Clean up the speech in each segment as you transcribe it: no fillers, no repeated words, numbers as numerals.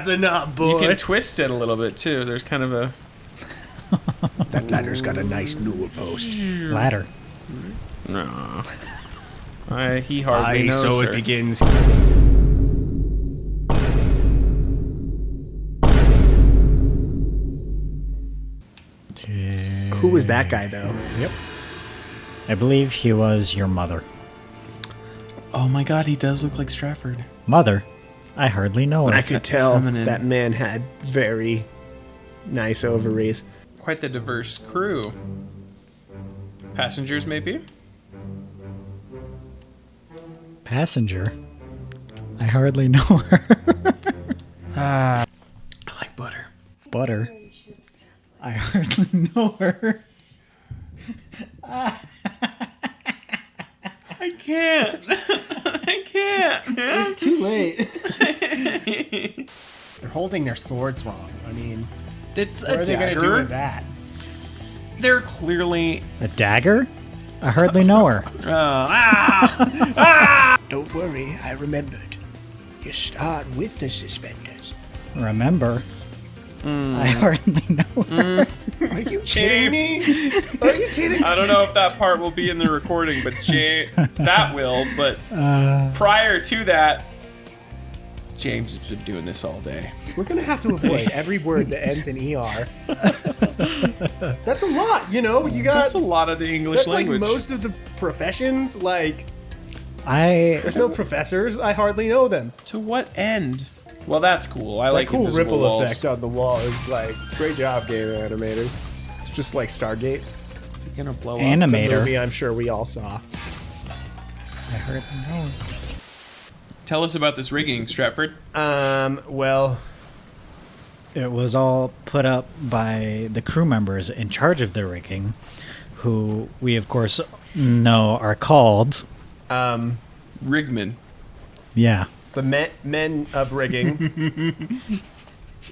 Snap the knot, boy. You can twist it a little bit too. There's kind of a... That ladder's got a nice newel post. Ladder. No. He hardly knows so her. it begins. Who was that guy, though? Yep. I believe he was your mother. Oh my god, he does look like Stratford. Mother? I hardly know her. I could tell Feminine. that man had very nice ovaries. Quite the diverse crew. Passengers, maybe? Passenger? I hardly know her. I like butter. Butter? I hardly know her. I can't. I can't, man. It's too late. They're holding their swords wrong. I mean, It's what a are they going to do dagger. with that? They're clearly... A dagger? I hardly know her. Don't worry, I remembered. You start with the suspenders. Remember? I hardly know her. Are you kidding me? Are you kidding? I don't know if that part will be in the recording, but that will. But prior to that, James has been doing this all day. We're going to have to avoid every word that ends in ER. That's a lot, you know? You got... That's a lot of the English That's language. like most of the professions. Like, I there's no professors. I hardly know them. To what end? Well, that's cool. I That like cool invisible ripple walls. effect on the wall is like, great job, game animators. It's just like Stargate. Is it gonna blow up? The animator. movie I'm sure we all saw. I hardly know her. Tell us about this rigging, Stratford. Well, It was all put up by the crew members in charge of the rigging, who we of course know are called. Rigman. Yeah. the men of rigging.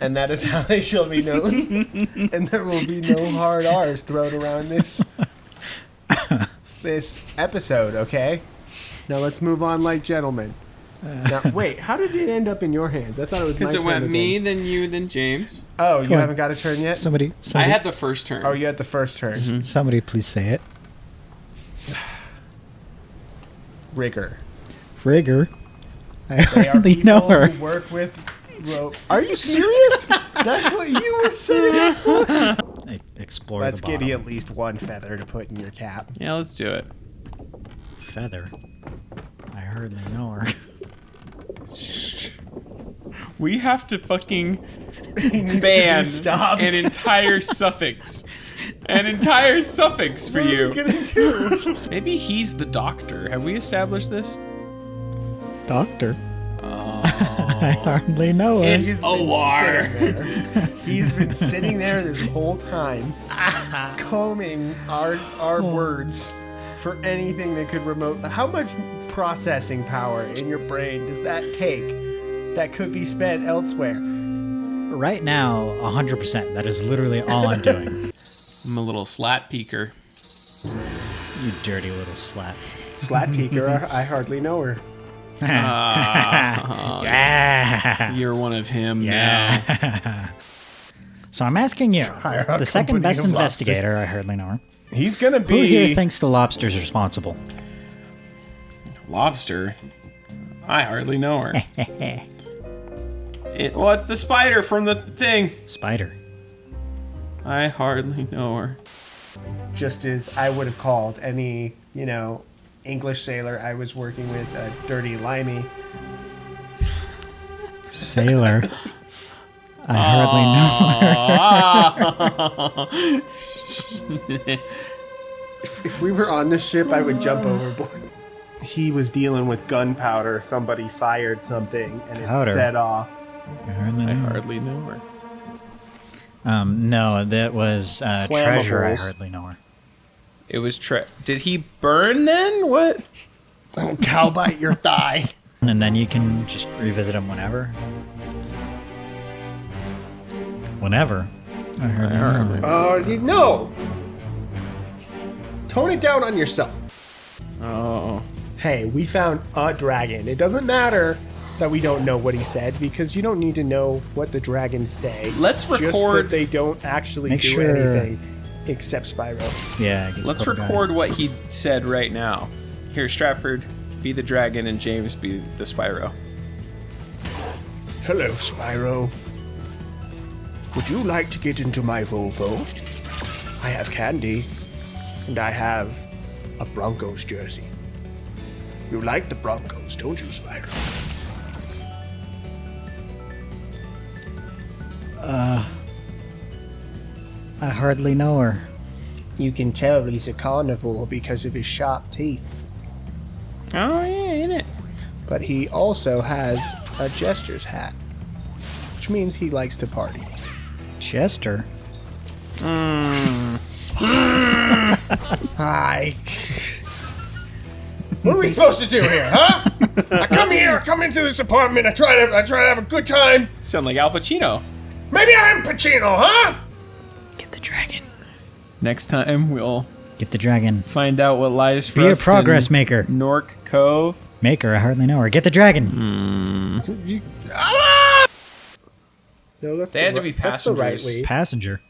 And that is how they shall be known. And there will be no hard R's thrown around this episode, okay? Now let's move on like gentlemen. Now, wait, how did it end up in your hands? I thought it was my Because it turn went again. me, then you, then James. Oh, you Come on. haven't got a turn yet? Somebody I had the first turn. Oh, you had the first turn. somebody please say it. Rigger. Rigger. I They are hardly people know her. who work with rope. Are you serious? That's what you were setting up for? Explore Let's the give bottom. you at least one feather to put in your cap. Yeah, let's do it. Feather. I hardly know her. We have to fucking He needs to ban be stopped. an entire suffix. An entire suffix for What are you. we gonna do? Maybe he's the doctor. Have we established this? Doctor. Oh. I hardly know her. It's He's a been war. sitting there. He's been sitting there this whole time, combing our words for anything that could remote. How much processing power in your brain does that take that could be spent elsewhere? Right now, 100%. That is literally all I'm doing. I'm a little slat peeker. You dirty little slat. Slat peeker, I hardly know her. Yeah. You're one of him now. Yeah. So I'm asking you, Hire a the second company best of lobsters. investigator, I hardly know her. He's gonna Who here be. thinks the lobster's responsible? Lobster? I hardly know her. Well, it's the spider from the thing. Spider. I hardly know her. Just as I would have called any, English sailor I was working with a dirty limey. Sailor. I hardly know her. If we were on the ship, I would jump overboard. He was dealing with gunpowder. Somebody fired something, and Powder? it set off. I hardly I know her. hardly know her. No, that was Treasure. I Flammables. hardly know her. It was Did he burn then? What? Oh, cow bite your thigh. And then you can just revisit them whenever. Whenever. I hardly know her. No! Tone it down on yourself. Oh. Hey, we found a dragon. It doesn't matter that we don't know what he said, because you don't need to know what the dragons say. Let's Just record. that they don't actually Make do sure- anything except Spyro. Yeah. get Let's the guy. record what he said right now. Here, Stratford, be the dragon, and James be the Spyro. Hello, Spyro. Would you like to get into my Volvo? I have candy, and I have a Broncos jersey. You like the Broncos, don't you, Spyro? I hardly know her. You can tell he's a carnivore because of his sharp teeth. Oh, yeah, ain't it? But he also has a jester's hat, which means he likes to party. Chester. Hi. What are we supposed to do here, huh? I come into this apartment, I try to have a good time. Sound like Al Pacino. Maybe I'm Pacino, huh? Get the dragon. Next time, we'll Get the dragon. find out what lies for Be a us progress in maker. Nork Cove. Maker, I hardly know her. Get the dragon. No, that's They had to be That's the right passengers. way. Passenger.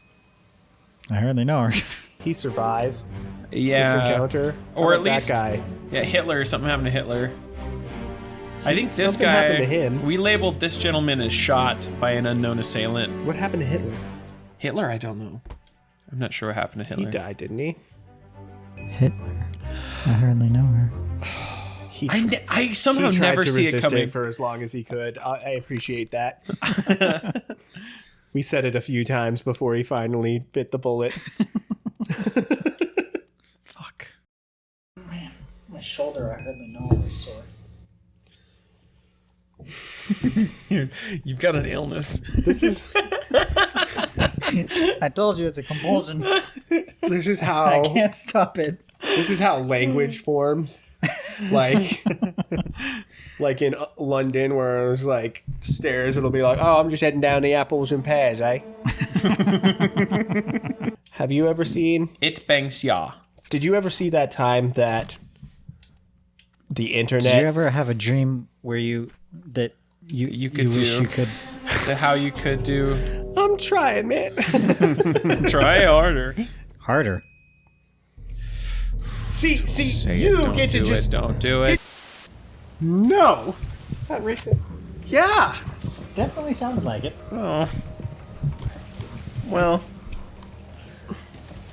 I hardly know her. He survives this Yeah. encounter. Or How at about least that guy. Yeah, Hitler. Something happened to Hitler. I think this Something guy. happened to him. We labeled this gentleman as shot by an unknown assailant. What happened to Hitler? Hitler, I don't know. I'm not sure what happened to Hitler. He died, didn't he? Hitler. I hardly know her. He I somehow he tried never to see it resist coming. for as long as he could. I appreciate that. We said it a few times before he finally bit the bullet. Fuck. Man, my shoulder, I hardly know is sore. You've got an illness. This is I told you it's a compulsion. this is I how can't stop it. this is how language forms. Like in London, where it was like stairs, it'll be like, "Oh, I'm just heading down the apples and pears, eh?" Have you ever seen? It bangs ya. Did you ever see that time that the internet? Did you ever have a dream where you You wish do. you could? How you could do. I'm trying, man. Try harder. Harder. see, Say you it, don't get to do just it, don't do it. no. Is that racist? Yeah. Definitely sounded like it. Oh. Well.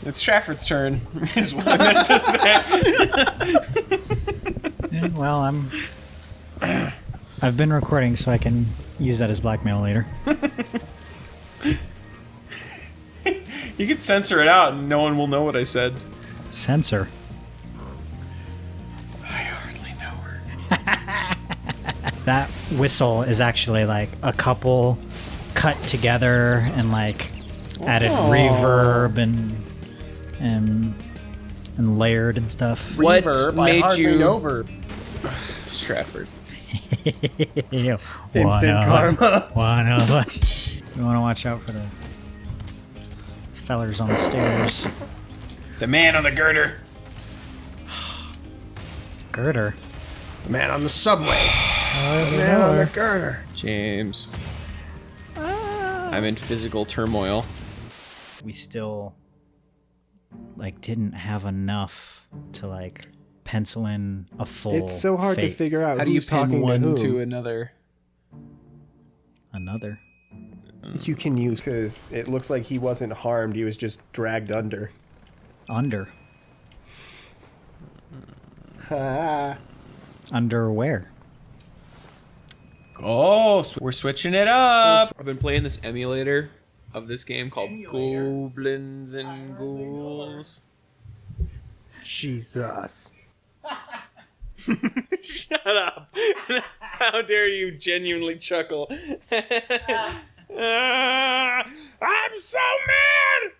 It's Stratford's turn, is what I meant to say. Yeah, well, I've been recording, so I can use that as blackmail later. You can censor it out and no one will know what I said. Censor. I hardly know her. That whistle is actually like a couple cut together and like added reverb and layered and stuff. What Reverb, I made hardly you- know verb. Stratford. Instant karma. One of us. You want to watch out for the fellers on the stairs. The man on the girder. Girder. The man on the subway. The man on the girder. James. I'm in physical turmoil. We still like didn't have enough to like pencil in a full. It's so hard to fate. figure out How do you who's pin talking one to whom. to another? Another. You can use because it looks like he wasn't harmed. He was just dragged under. Under. Ah. Underwear. Oh, we're switching it up. I've been playing this emulator of this game called Goblins and Ghouls. Jesus. Shut up. How dare you genuinely chuckle. I'm so mad!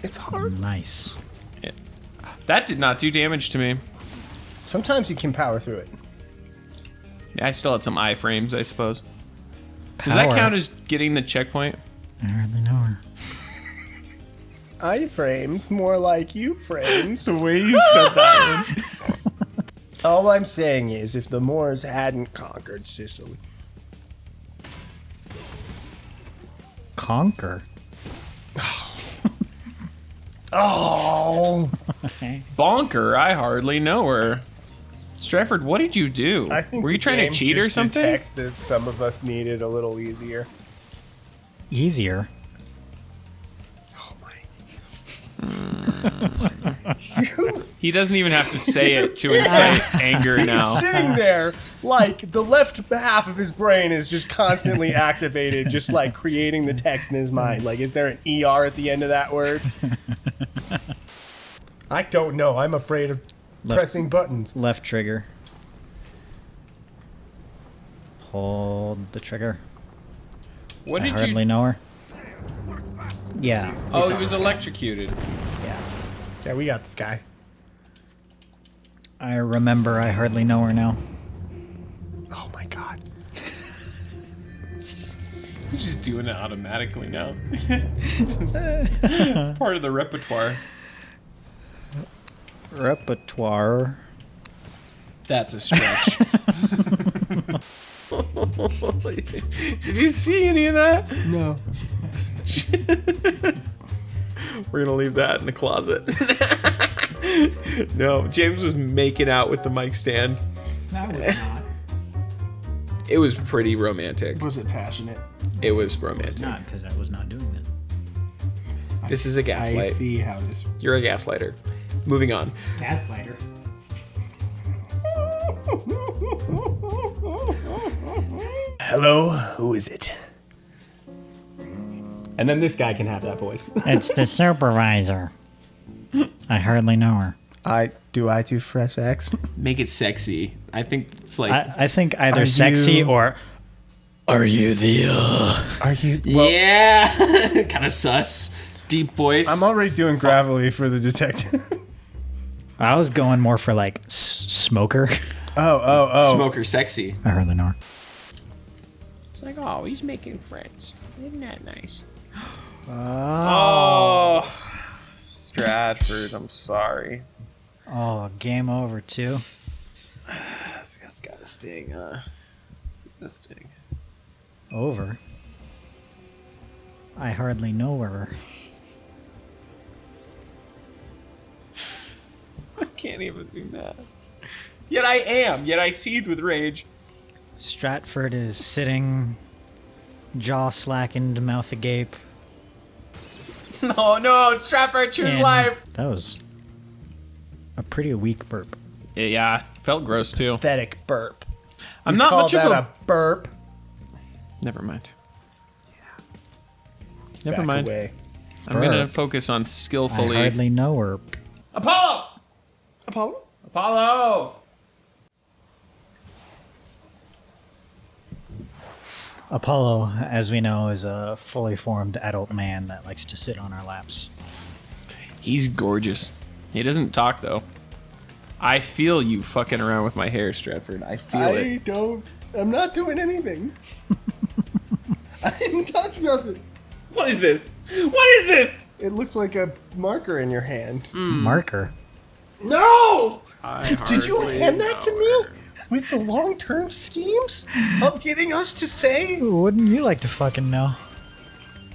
It's hard. Nice. That did not do damage to me. Sometimes you can power through it. Yeah, I still had some iframes, I suppose. Does that Power. count as getting the checkpoint? I hardly know her. I frames, more like you frames. The way you said that one. All I'm saying is, if the Moors hadn't conquered Sicily, Conquer. oh, Bonker, I hardly know her. Stratford, what did you do? I think Were you the trying to game cheat or just something? detects that some of us needed a little easier. Easier. Oh my! He doesn't even have to say it to incite anger now. He's sitting there like the left half of his brain is just constantly activated, just like creating the text in his mind. Like, is there an ER at the end of that word? I don't know. I'm afraid of pressing buttons. Left trigger. Hold the trigger. What I did hardly you? know her. Yeah. Oh, he was electrocuted. Yeah. Yeah, we got this guy. I remember. I hardly know her now. Oh my god. He's just doing it automatically now. Part of the repertoire. Repertoire. That's a stretch. Did you see any of that? No. We're gonna leave that in the closet. No, James was making out with the mic stand. That was not. It was pretty romantic. Was it passionate? It was romantic. Not because I was not doing that. This is a I gaslight. see how this. You're a gaslighter. Moving on. Gaslighter. Hello, who is it? And then this guy can have that voice. It's the supervisor. I hardly know her. I do fresh X. Make it sexy. I think it's like. I think either Are sexy you- or. Are you the? Are you? Well, Yeah. Kind of sus. Deep voice. I'm already doing gravelly for the detective. I was going more for like smoker. Oh. Smoker sexy. I hardly know her. It's like, oh, he's making friends. Isn't that nice? Oh. Oh, Stratford, I'm sorry. Oh, game over too. That's gotta sting, It's gotta sting. Over. I hardly know her. I can't even be mad. Yet I am. Yet I seethe with rage. Stratford is sitting, jaw slackened, mouth agape. No, Stratford, choose and life. That was a pretty weak burp. Yeah, felt gross too. Pathetic burp. I'm You not call much of that a. a burp. Never mind. Back Never mind. away. I'm gonna Burp. focus on I skillfully. hardly know her. Apollo! Apollo? Apollo! Apollo, as we know, is a fully formed adult man that likes to sit on our laps. He's gorgeous. He doesn't talk though. I feel you fucking around with my hair, Stratford. I feel it. I'm not doing anything. I didn't touch nothing. What is this? What is this? It looks like a marker in your hand. Marker. No! I Did you hardly hand that to know me? With the long-term schemes of getting us to say, Wouldn't you like to fucking know?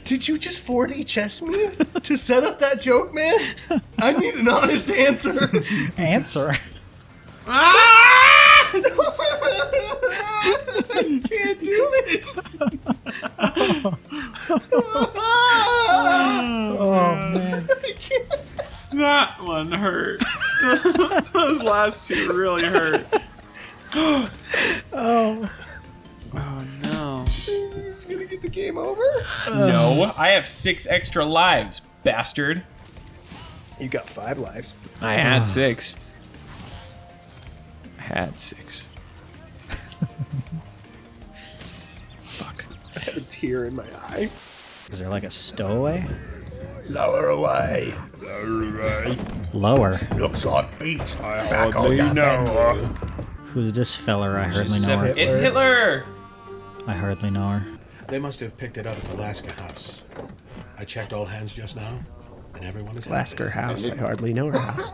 did you just 4D chess me to set up that joke, man? I need an honest answer. Answer. Ah! I can't do this. Oh, man. I can't. That one hurt. Those last two really hurt. Oh. Oh no. He's gonna get the game over? No, I have 6 extra lives, bastard. You got 5 lives. I had 6. Had 6. Fuck. I have a tear in my eye. Is there like a stowaway? Lower away. Lower. Looks like beats. Back hardly on the know. menu. Who's this feller? I hardly know her. It's Hitler! I hardly know her. They must have picked it up at the Lasker house. I checked all hands just now, and everyone is Lasker happy. house. I hardly know her house.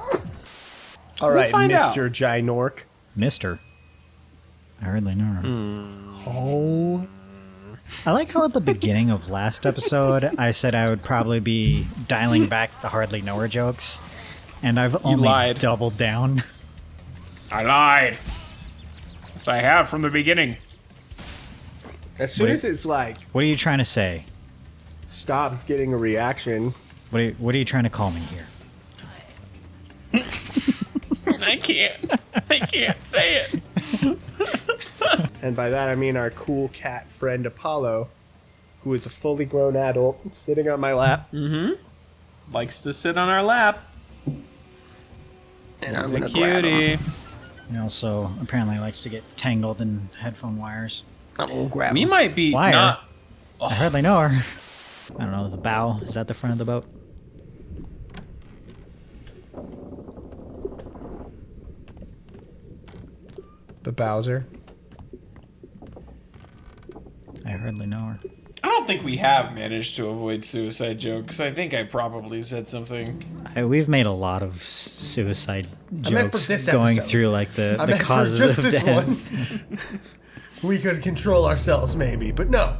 All right, find out. Mr. Ginork. Mister. I hardly know her. Oh. I like how at the beginning of last episode, I said I would probably be dialing back the hardly know her jokes, and I've only lied. doubled down. I lied. Which I have from the beginning. As soon as it's like What are you trying to say? stops getting a reaction, What are you trying to call me here? I can't say it. and by that I mean our cool cat friend Apollo, who is a fully grown adult sitting on my lap. Likes to sit on our lap. And I'm He's a gonna grab him. cutie. He also apparently likes to get tangled in headphone wires. I'm gonna grab We him. might be Wire? not. I hardly know her. I don't know, the bow, is that the front of the boat? The Bowser. I hardly know her. I don't think we have managed to avoid suicide jokes. I think I probably said something. We've made a lot of suicide I meant for jokes this going episode. through like I the meant for causes just of this death. one. We could control ourselves maybe, but no.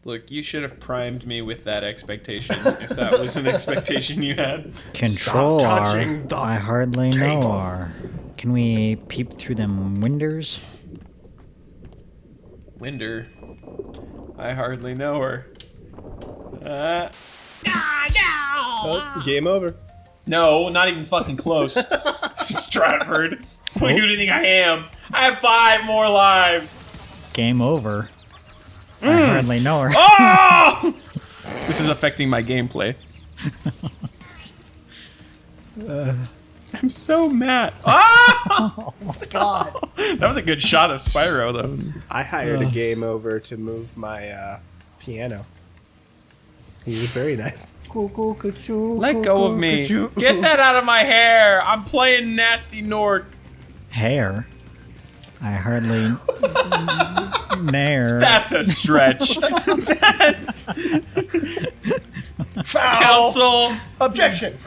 Look, you should have primed me with that expectation if that was an expectation you had. Control Stop our, touching the I hardly know table. our. Can we peep through them windows? Winder. I hardly know her. Oh, game over. No, not even fucking close. Stratford. What do you think I am? I have 5 more lives. Game over. I hardly know her. Oh! This is affecting my gameplay. I'm so mad. Oh my god. That was a good shot of Spyro, though. I hired a game over to move my piano. He was very nice. Let go of me. Get that out of my hair. I'm playing Nasty Nork. Hair. I hardly nair. That's a stretch. That's... Foul! Council, Objection!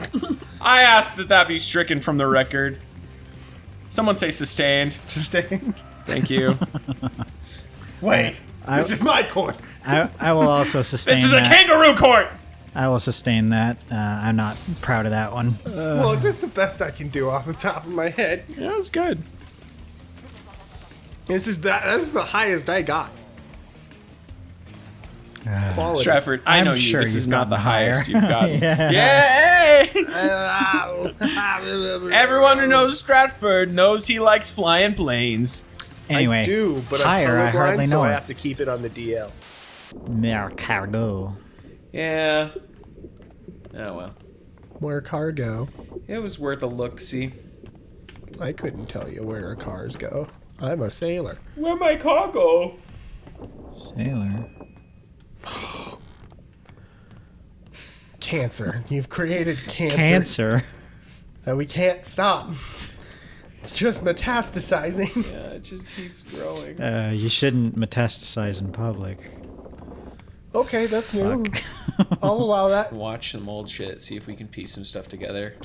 I asked that be stricken from the record. Someone say sustained. Sustained. Thank you. Wait, this is my court. I will also sustain This is a that. kangaroo court. I will sustain that. I'm not proud of that one. Well, this is the best I can do off the top of my head. Yeah, that was good. This is the highest I got. It's quality. Stratford, I I'm know sure you. This you've is not the gotten higher. highest you've gotten. Yeah. Yay! Everyone who knows Stratford knows he likes flying planes. Anyway, I do, but higher, I I'm hardly colorblind, know so I her. have to keep it on the DL. Mer cargo. Yeah. Oh well. Where cargo? It was worth a look-see. I couldn't tell you where our cars go. I'm a sailor. Where my cargo? Sailor. Cancer. You've created Cancer. that we can't stop. It's just metastasizing. Yeah, it just keeps growing. You shouldn't metastasize in public. Okay, that's new. I'll allow that. Watch some old shit, see if we can piece some stuff together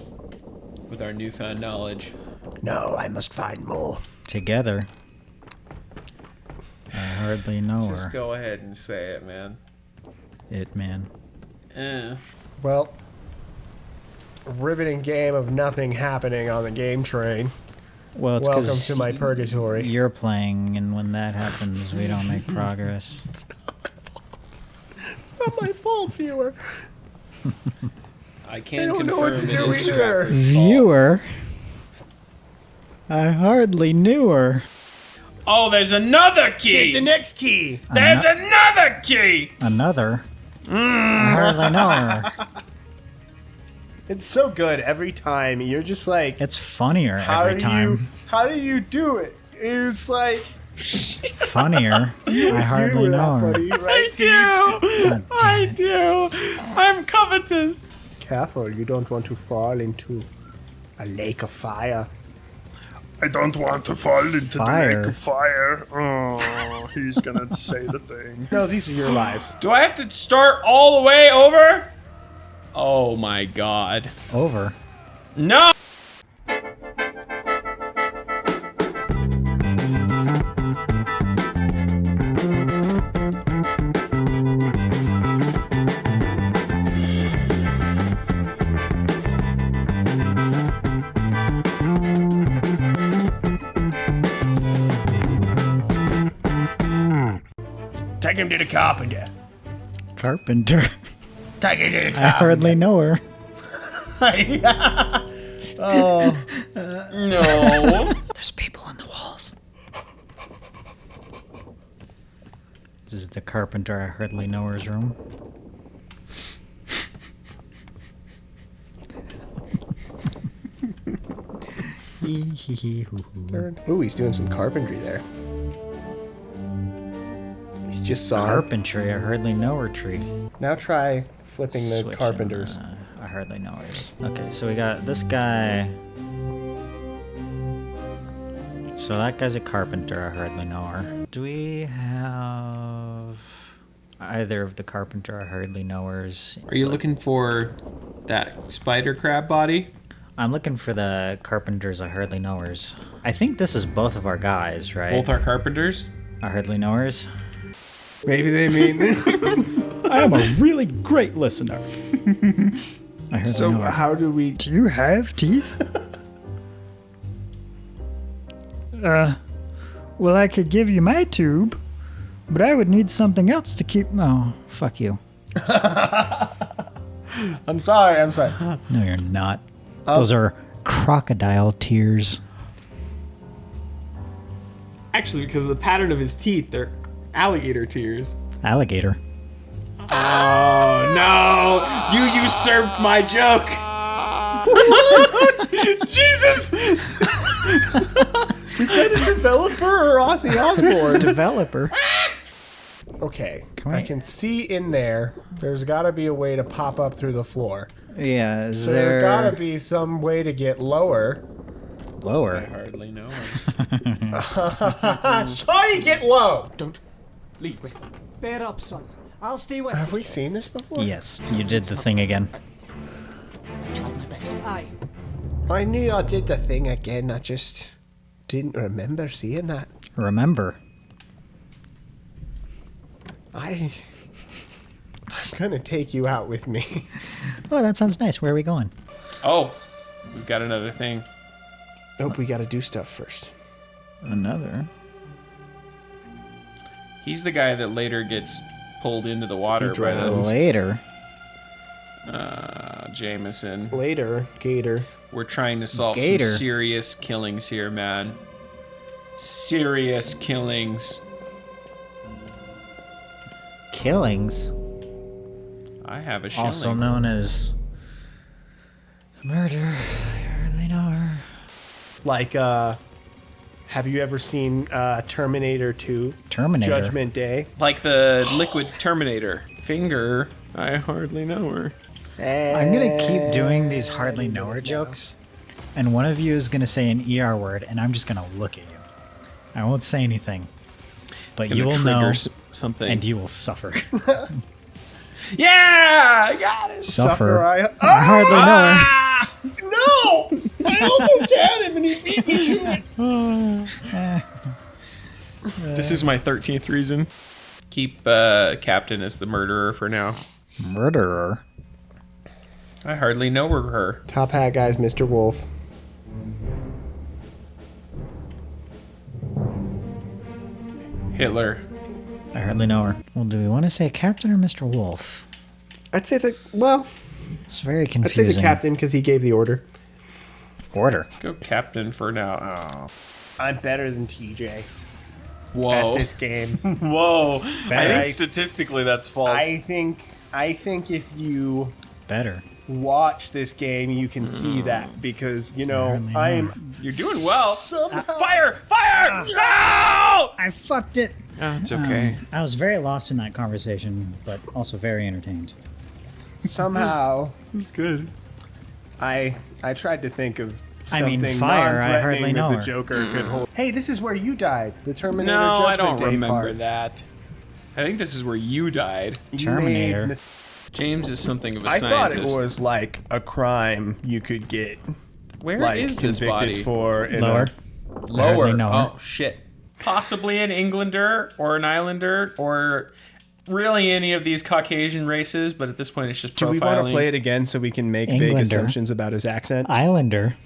with our newfound knowledge. No, I must find more. Together. I hardly know Just her. go ahead and say it, man. It, man. Well, a riveting game of nothing happening on the game train. Well, it's Welcome because to my purgatory. you're playing, and when that happens, we don't make progress. It's not my fault, viewer. I can I don't confirm know what to it do is either. Stratford's fault. Viewer? I hardly knew her. Oh, there's another key! Get the next key. There's another key! Another? I hardly know her. It's so good every time. You're just like, It's funnier how every time. How do you do it? It's like Funnier. I hardly you, know her. buddy, I right? do! God I damn it. do! I'm covetous! Careful, you don't want to fall into a lake of fire. I don't want to fall into Fire. the lake of fire. Oh, he's gonna say the thing. No, these are your lives. Do I have to start all the way over? Oh my god. Over. No! Take him to the carpenter. Carpenter. Take him to the I carpenter. hardly know her. Oh. No. There's people in the walls. This is the carpenter I hardly know her's room. Ooh, he's doing some carpentry there. He's just sawing. Carpentry, I hardly know her tree. Now try flipping the Switching, carpenters. I hardly know hers. Okay, so we got this guy. So that guy's a carpenter, I hardly know her. Do we have either of the carpenter, I hardly know hers? Are you looking for that spider crab body? I'm looking for the carpenters, I hardly know hers. I think this is both of our guys, right? Both are carpenters? I hardly know hers. Maybe they mean. I am a really great listener. I hardly So know her. how do we? Do you have teeth? Well, I could give you my tube, but I would need something else to keep. Oh, fuck you. I'm sorry. No, you're not. Those are crocodile tears. Actually, because of the pattern of his teeth, they're alligator tears. Alligator. Oh, no. You usurped my joke. Jesus. Is that a developer or Ozzy Osbourne? Developer. Okay, Can I we- can see in there. There's got to be a way to pop up through the floor. Yeah, is So there got to be some way to get lower. I lower? hardly know. Shawty, get low. Don't leave me. Bear up, son. I'll stay with Have you. we seen this before? Yes, you did the thing again. I tried my best. Aye. I knew I did the thing again. I just didn't remember seeing that. Remember. I'm gonna take you out with me. Oh, that sounds nice. Where are we going? Oh, we've got another thing. Nope, we gotta do stuff first. Another. He's the guy that later gets pulled into the water by drowns. Later. Jameson. Later, Gator. We're trying to solve Gator. some serious killings here, man. Serious killings. Killings. I have a shilling. Also known as murder. I hardly know her. Like, have you ever seen Terminator 2? Terminator. Judgment Day. Like the liquid Terminator. Finger. I hardly know her. I'm gonna keep doing these hardly know her jokes, and one of you is gonna say an ER word, and I'm just gonna look at you. I won't say anything, but It's you gonna will trigger know, something. and you will suffer. Yeah, I got it. Suffer. I I hardly know her. No! I almost had him and he beat me to it. This is my 13th reason. Keep Captain as the murderer for now. Murderer. I hardly know her. Top hat guy's Mr. Wolf. Hitler. I hardly know her. Well, do we want to say Captain or Mr. Wolf? I'd say well, It's very I'd confusing. say the captain because he gave the order. Order. Go Captain for now. Oh. I'm better than TJ Whoa. at this game. Whoa. I Better. think statistically that's false. I think if you Better. watch this game, you can see that because I'm You're doing well. somehow Fire! Fire! No! I fucked it. Oh, it's okay. I was very lost in that conversation, but also very entertained. somehow It's good. I tried to think of I mean, something fire, I non-threatening hardly know that her. the Joker could hold. Hey, this is where you died. The Terminator No, Judgment I don't Day remember part. that. I think this is where you died. You Terminator. made mis- James is something of a I thought it scientist. was like a crime you could get Where like is this convicted body? for. In Lower. Lower. hardly know her. Oh shit. Possibly an Englander or an Islander or really any of these Caucasian races, but at this point it's just Do profiling. we want to play it again so we can make vague Englander. assumptions about his accent? Islander.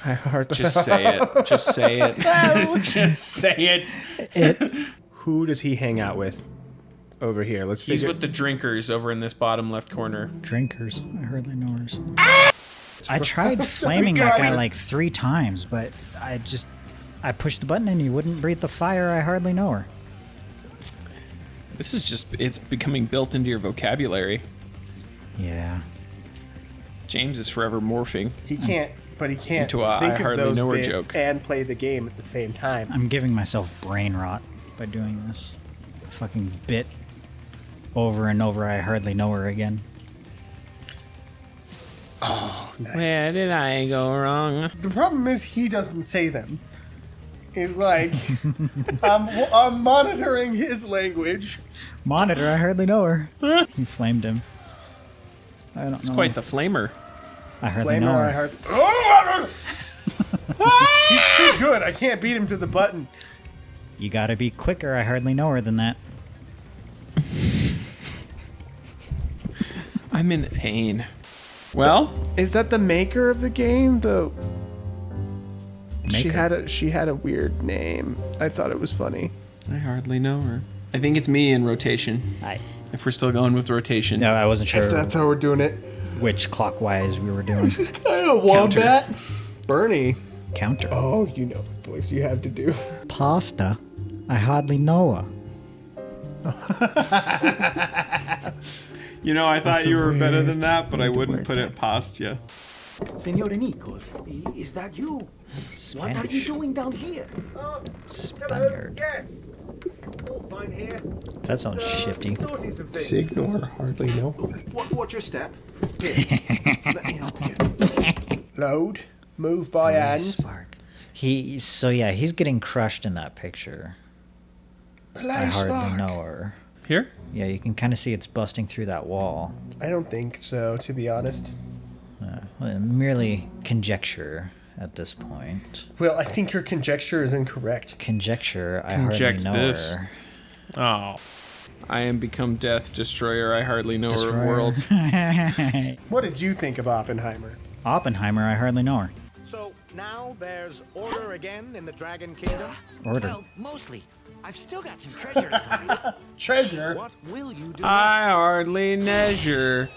I hardly. Just say it. Just say it. Just say it. It. Who does he hang out with over here? Let's He's figure. with the drinkers over in this bottom left corner. Drinkers. Hardly knowers. I tried flaming that guy like 3 times, but I pushed the button and he wouldn't breathe the fire. I hardly know her. This is just, it's becoming built into your vocabulary. Yeah. James is forever morphing. He can't Into a think I of hardly those know her bits joke. and play the game at the same time. I'm giving myself brain rot by doing this. Fucking bit over and over. I hardly know her again. Nice. Where did I go wrong? The problem is he doesn't say them. He's like, I'm monitoring his language. Monitor, I hardly know her. He flamed him. I don't It's know. quite the flamer. I hardly Flamer, know I her. heard. He's too good. I can't beat him to the button. You gotta be quicker. I hardly know her than that. I'm in pain. Well, Is that the maker of the game? She Maker? had a weird name. I thought it was funny. I hardly know her. I think it's me in rotation. If we're still going with rotation. No, I wasn't sure If that's how we're doing it. which clockwise we were doing. Kind of wombat. Bernie. Counter. Oh, you know what voice you have to do. Pasta. I hardly know her. You know, I thought That's a you were better weird than that, but I way to wouldn't word put that. it past you. Senor Nichols, is that you? What are you Spanish. doing down here? Spaniard. Yes. Oh, fine here. That sounds shifty. Sorting some things. Signor hardly know. What's your step? Here, let me help you. Load. Move by hands. Spark. He's getting crushed in that picture. I hardly know her. Here? Yeah, you can kind of see it's busting through that wall. I don't think so, to be honest. Well, merely conjecture at this point. Well, I think your conjecture is incorrect. Conjecture, I Conject hardly know this. her. Oh. I am become death, destroyer, I hardly know her of Destroyer. worlds. What did you think of Oppenheimer? Oppenheimer, I hardly know her. So now there's order again in the Dragon Kingdom? Order. Well, mostly. I've still got some treasure to find. Treasure? What will you do I next? hardly measure.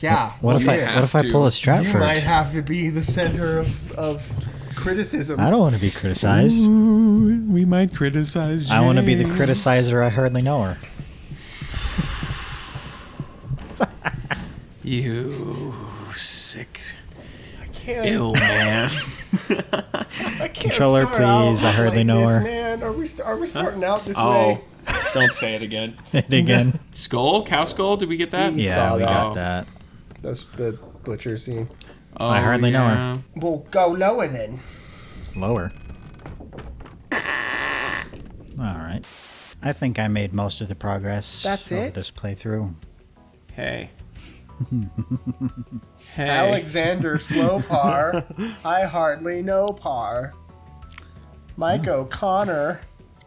Yeah. What if I pull a You Stratford? might have to be the center of criticism. I don't want to be criticized. We might criticize I want to be the criticizer. I hardly know her. You sick, can't, ill man. I can't Controller, start out please, I hardly know this, her. Man, are we starting out this Oh, way? don't say it again. Hit again. Skull? Cow skull? Did we get that? Yeah. Yeah, we Oh. got that. That's the butcher scene. Oh, I hardly know her. yeah. We'll go lower then. Lower. Alright. I think I made most of the progress That's of it? this playthrough. Hey. Hey. Alexander Slowpar. I hardly know par. Mike O'Connor.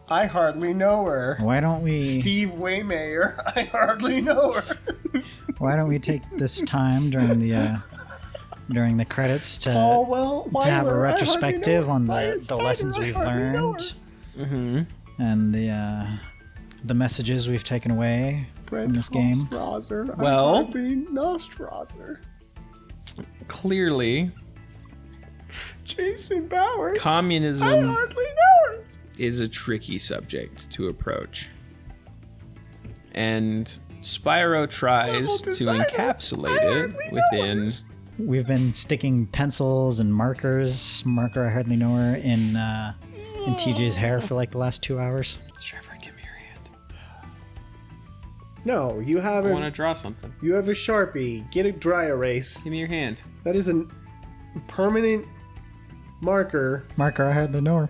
I hardly know her. Why don't we Steve Waymayer. I hardly know her. why don't we take this time during the credits to Oh, well, to have a Weiler, I hardly retrospective know on her. the lessons I we've hardly know learned her. Mm-hmm. and the messages we've taken away from this game. Nostrasser. I Well- hardly Nostrasser. Clearly, Jason Bowers. I communism hardly know her. is a tricky subject to approach. And Spyro tries Level to designer. encapsulate I it hardly know within... her. We've been sticking pencils and markers, marker I hardly know her, in TJ's hair for like the last 2 hours. Trevor, give me your hand. No, you I want to haven't. draw something. You have a Sharpie. Get a dry erase. Give me your hand. That is a permanent marker. Marker I hardly know her.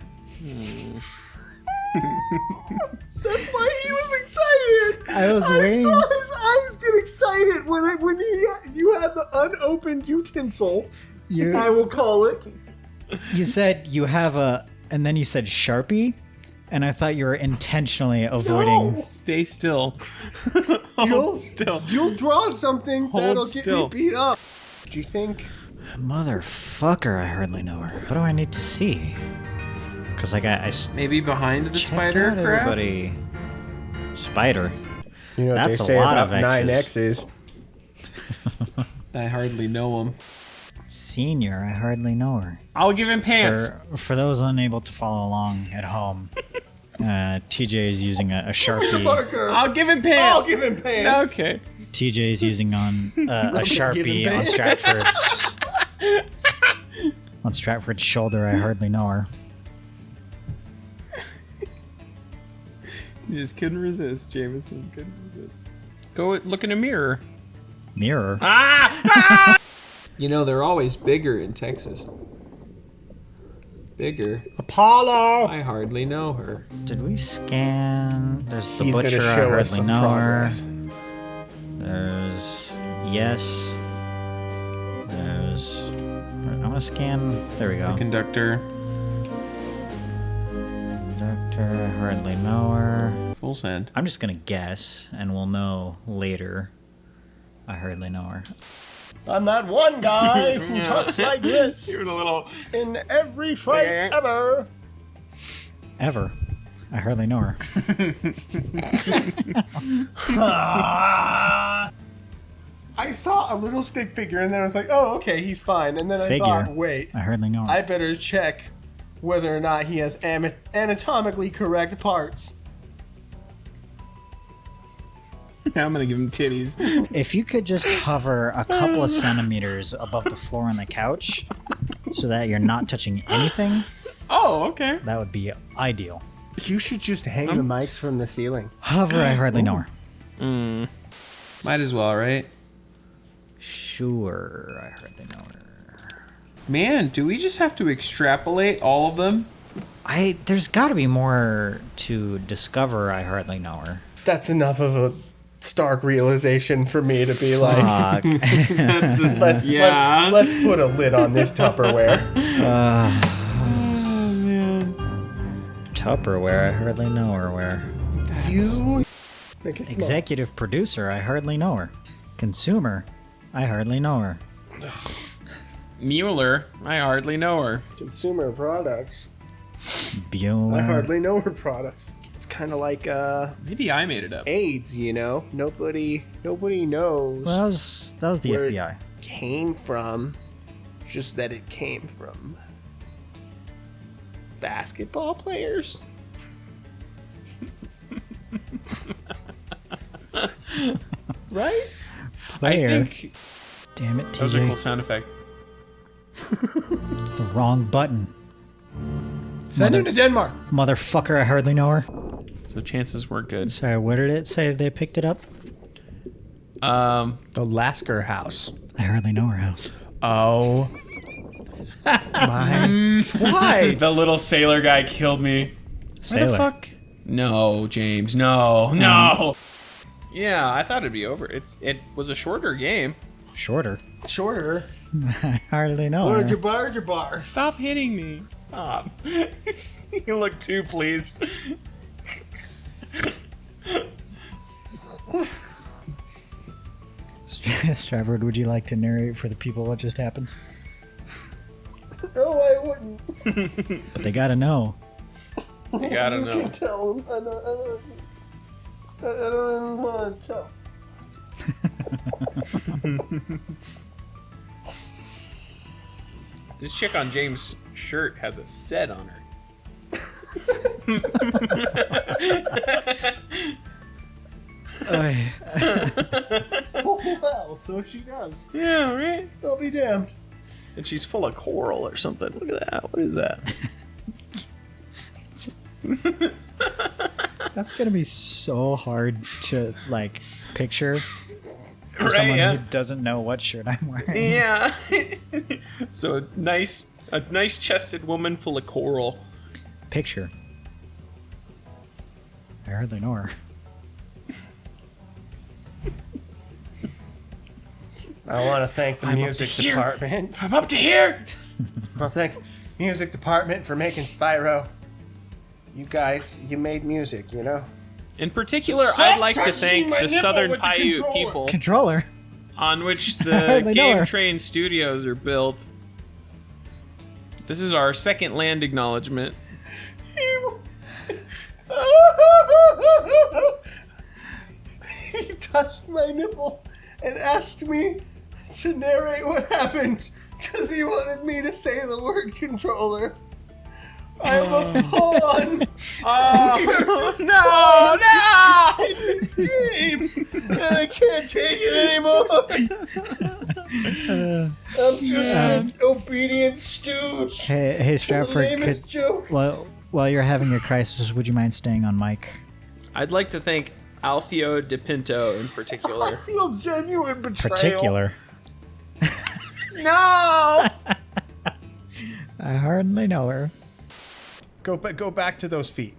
That's why he was excited. I was waiting. saw his eyes get excited when you had the unopened utensil. I will call it. You said you have a, and then you said Sharpie, and I thought you were intentionally avoiding. No. Stay still. You'll- Hold still. You'll draw something Hold that'll get still. me beat up. Do you think? Motherfucker, I hardly know her. What do I need to see? Because like I Maybe behind the checked spider out crab? everybody. Spider. You know what That's they a say lot about of X's. 9 X's. I hardly know him. Senior, I hardly know her. I'll give him pants. For those unable to follow along at home, TJ is using a Sharpie. I'll give him pants. I'll give him pants. Okay. TJ is using on a give him Sharpie on pants. Stratford's shoulder. I hardly know her. You just couldn't resist, Jameson. Couldn't resist. Go look in a mirror. Mirror. You know, they're always bigger in Texas. Bigger. Apollo. I hardly know her. Did we scan? There's the He's butcher. gonna I show us hardly some know progress. her. There's yes. There's. I'm gonna scan. There we go. Conductor. Doctor. I hardly know her. Full send. I'm just gonna guess, and we'll know later. I hardly know her. I'm that one guy who talks like this Give it a little. in every fight ever. Ever. I hardly know her. I saw a little stick figure and then I was like, oh, okay, he's fine. And then I thought, wait, I hardly know her. I better check whether or not he has anatomically correct parts. I'm gonna give him titties. If you could just hover a couple of centimeters above the floor on the couch so that you're not touching anything, Oh, okay. that would be ideal. You should just hang the mics from the ceiling. Hover, I hardly know her. Might as well, right? Sure, I hardly know her. Man, do we just have to extrapolate all of them? There's got to be more to discover. I hardly know her. That's enough of a stark realization for me to be like, Fuck. let's put a lid on this Tupperware. Tupperware, I hardly know her. Where? You make it small. Executive producer, I hardly know her. Consumer, I hardly know her. Mueller, I hardly know her. Consumer products. Bueller. I hardly know her products. It's kind of like Maybe I made it up. AIDS, you know. Nobody knows Well, that was the where FBI. it came from. Just that it came from basketball players. Right? Player. I think Damn it, that was a cool TJ. sound effect. The wrong button. Send him to Denmark. Motherfucker, I hardly know her. So chances were good. Sorry, where did it say they picked it up? The Lasker house. I hardly know her house. Oh. My. Why? The little sailor guy killed me. Sailor. Where the fuck? No, James. No. Yeah, I thought it'd be over. It was a shorter game. Shorter. Shorter. I hardly know her. Bar. Stop hitting me. Stop. You look too pleased. Stratford, would you like to narrate for the people what just happened? No, I wouldn't. But they gotta know. You gotta know. Tell him. I don't even want to tell. This chick on James' shirt has a set on her. Oh, well, so she does. Yeah, right? I'll be damned. And she's full of coral or something. Look at that. What is that? That's gonna be so hard to like picture for Right, someone yeah. who doesn't know what shirt I'm wearing. Yeah. So a nice chested woman full of coral. Picture. I hardly know her. I want to thank the music here. department. I'm up to here. I want to thank music department for making Spyro. You guys, you made music, you know? In particular, I'd like to thank the Southern Paiute people Controller. on which the hardly know Game her. Train Studios are built. This is our second land acknowledgement. He touched my nipple and asked me to narrate what happened because he wanted me to say the word controller. I'm a pawn. Oh, no! In this game, and I can't take it anymore. I'm just an obedient stooge. Hey, The Stratford, lamest joke. while you're having your crisis, would you mind staying on mic? I'd like to thank Alfio De Pinto in I particular. feel genuine betrayal. Particular. No! I hardly know her. Go back to those feet.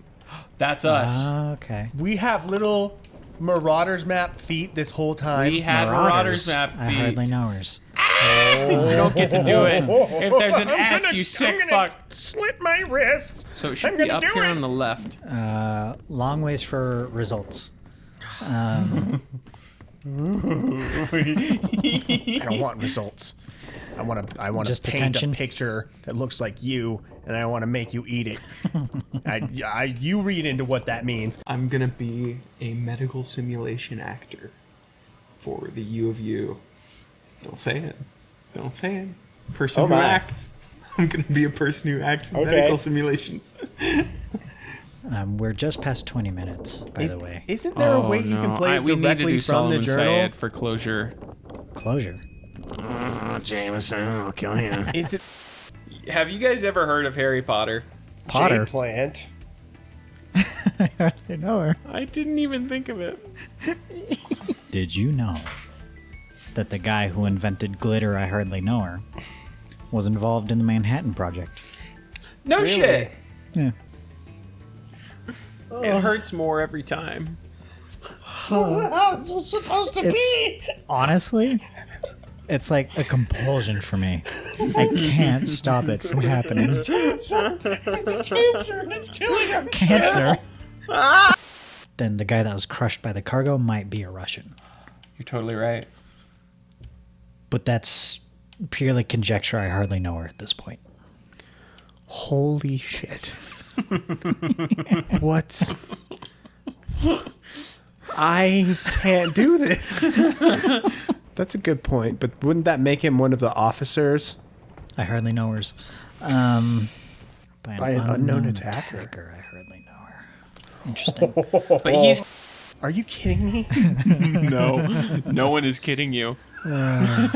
That's us. Okay. We have little Marauders map feet this whole time. We had Marauders map I feet. hardly know hers. You don't get to do it. If there's an S, you sick fuck. Slit my wrists. So it should I'm be gonna up do here it. on the left. Long ways for results. I don't want results. I want to Just paint attention? a picture that looks like you, and I want to make you eat it. You read into what that means. I'm gonna be a medical simulation actor for the U of U. Don't say it. Don't say it. Person Oh who my. acts. I'm gonna be a person who acts in Okay. medical simulations. We're just past 20 minutes, by the way. Isn't there a way you can play it we need to directly do from Solomon the journal? Syed for closure. Closure. Jameson, I'll kill you. Is it Have you guys ever heard of Harry Potter? Potter. Jade plant? I hardly know her. I didn't even think of it. Did you know that the guy who invented glitter, I hardly know her, was involved in the Manhattan Project? No shit. Yeah. It hurts more every time. Honestly, it's like a compulsion for me. I can't stop it from happening. Cancer, and it's killing him. Cancer. Then the guy that was crushed by the cargo might be a Russian. You're totally right. But that's purely conjecture. I hardly know her at this point. Holy shit. What's... I can't do this. That's a good point, but wouldn't that make him one of the officers? I hardly know hers. By an unknown attacker. I hardly know her. Interesting. But he's Are you kidding me? no one is kidding you. And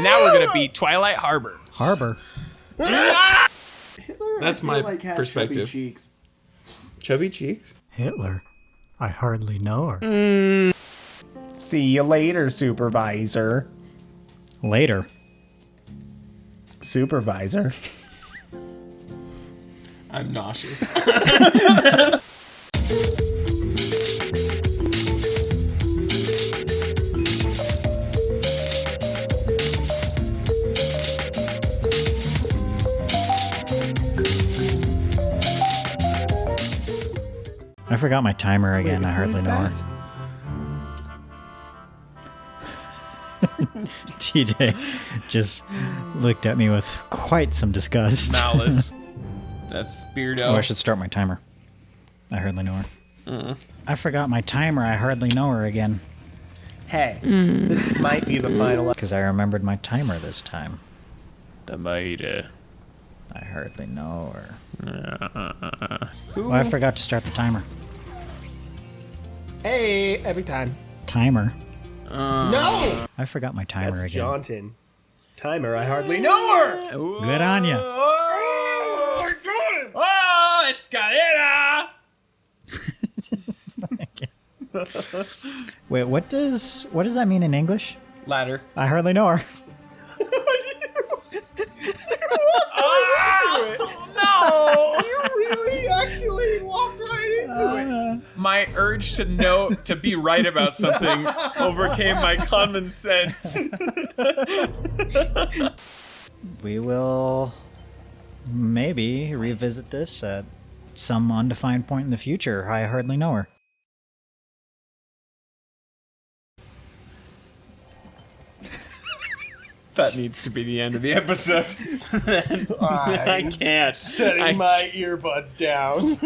now we're gonna be Twilight Harbor. Harbor. That's my perspective. Chubby cheeks. Hitler. I hardly know her. See you later, supervisor. Later. Supervisor. I'm nauseous. I forgot my timer again. I hardly know her. TJ just looked at me with quite some disgust. Malice. That's Beardo. Oh, I should start my timer. I hardly know her. I forgot my timer. I hardly know her again. Hey, this might be the final. Because I remembered my timer this time. The Maida. I hardly know her. Oh, I forgot to start the timer. Hey, every time. Timer. No! I forgot my timer That's again. Johnson. Timer, I hardly know her! Good on ya. Oh, I got him! Oh, escalera! Wait, what does that mean in English? Ladder. I hardly know her. No! You really actually walked right into it. My urge to know to be right about something overcame my common sense. We will maybe revisit this at some undefined point in the future. I hardly know her. That needs to be the end of the episode. I can't. Setting my earbuds down.